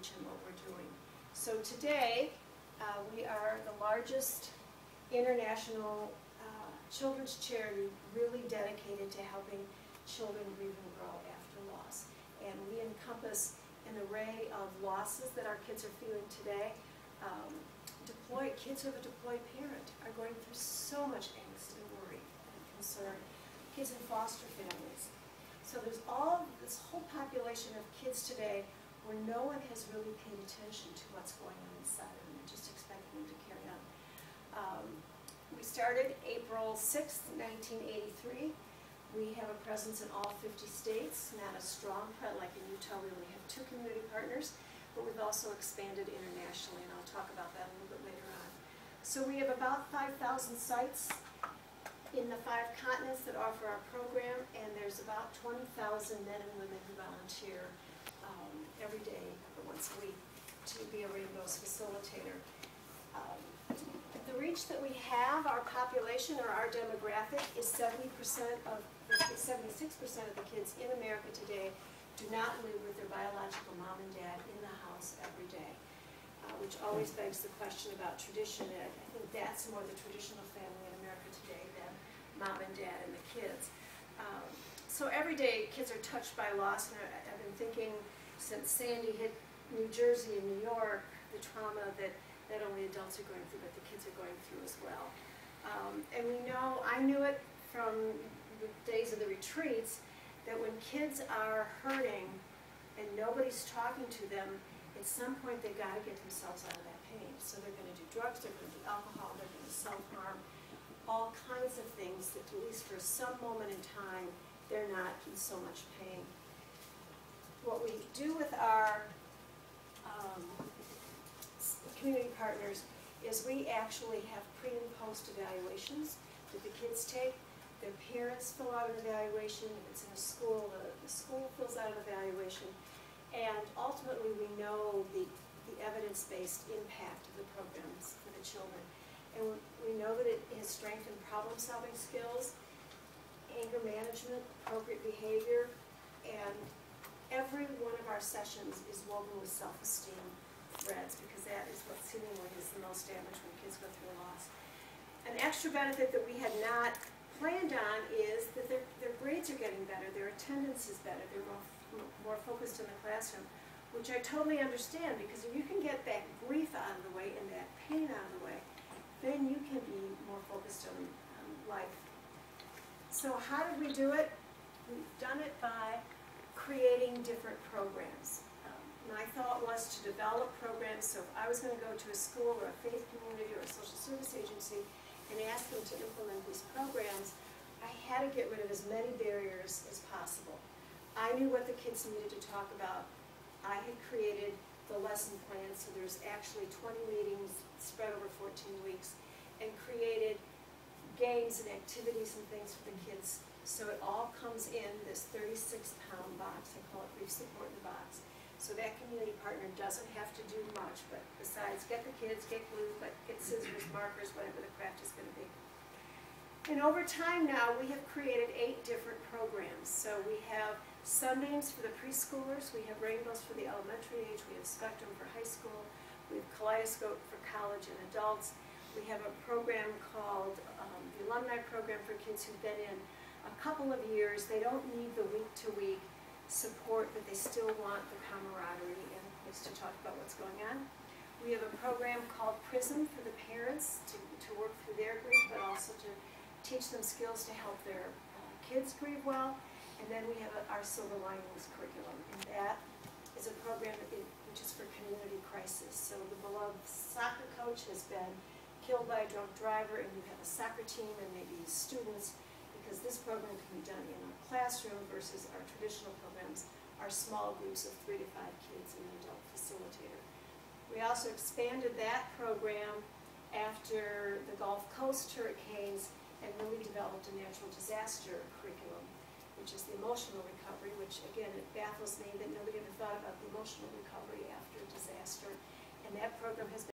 outreach and what we're doing. So today, we are the largest international children's charity really dedicated to helping children grieve and grow after loss. And we encompass an array of losses that our kids are feeling today. Kids who have a deployed parent are going through so much angst and worry and concern. Kids in foster families. So there's this whole population of kids today where no one has really paid attention to what's going on inside of them and just expecting them to carry on. We started April 6th, 1983. We have a presence in all 50 states, not a strong, like in Utah we only have 2 community partners, but we've also expanded internationally, and I'll talk about that a little bit later on. So we have about 5,000 sites in the 5 continents that offer our program, and there's about 20,000 men and women who volunteer every day or once a week to be a Rainbows facilitator. The reach that we have, our population or our demographic, is 76% of the kids in America today do not live with their biological mom and dad in the house every day, which always begs the question about tradition. I think that's more the traditional family in America today than mom and dad and the kids. So every day kids are touched by loss, and I've been thinking since Sandy hit New Jersey and New York, the trauma that not only adults are going through, but the kids are going through as well. And we know, I knew it from the days of the retreats, that when kids are hurting and nobody's talking to them, at some point they've got to get themselves out of that pain. So they're going to do drugs, they're going to do alcohol, they're going to self-harm, all kinds of things that at least for some moment in time, they're not in so much pain. What we do with our community partners is we actually have pre and post evaluations that the kids take. Their parents fill out an evaluation. If it's in a school, the school fills out an evaluation. And ultimately we know the evidence-based impact of the programs for the children. And we know that it has strengthened problem-solving skills, anger management, appropriate behavior, and every one of our sessions is woven with self-esteem threads, because that is what seemingly is the most damage when kids go through a loss. An extra benefit that we had not planned on is that their grades are getting better, their attendance is better, they're more focused in the classroom, which I totally understand, because if you can get that grief out of the way and that pain out of the way, then you can be more focused on life. So how did we do it? We've done it by creating different programs. My thought was to develop programs, so if I was going to go to a school or a faith community or a social service agency and ask them to implement these programs, I had to get rid of as many barriers as possible. I knew what the kids needed to talk about. I had created the lesson plan, so there's actually 20 meetings spread over 14 weeks, and created games and activities and things for the kids. So it all comes in this 36-pound box. I call it Grief Support in the Box. So that community partner doesn't have to do much, but besides get the kids, get glue, but get scissors, markers, whatever the craft is going to be. And over time now, we have created 8 different programs. So we have Sunbeams for the preschoolers, we have Rainbows for the elementary age, we have Spectrum for high school, we have Kaleidoscope for college and adults. We have a program called the Alumni Program for kids who've been in a couple of years. They don't need the week-to-week support, but they still want the camaraderie and a place to talk about what's going on. We have a program called PRISM for the parents to work through their grief, but also to teach them skills to help their kids grieve well. And then we have our Silver Linings curriculum, and that is a program which is for community crisis. So the beloved soccer coach has been killed by a drunk driver, and you have a soccer team and maybe students, because this program can be done in a classroom versus our traditional programs are small groups of 3 to 5 kids and an adult facilitator. We also expanded that program after the Gulf Coast hurricanes and really developed a natural disaster curriculum, which is the emotional recovery, which again, it baffles me that nobody ever thought about the emotional recovery after a disaster. And that program has been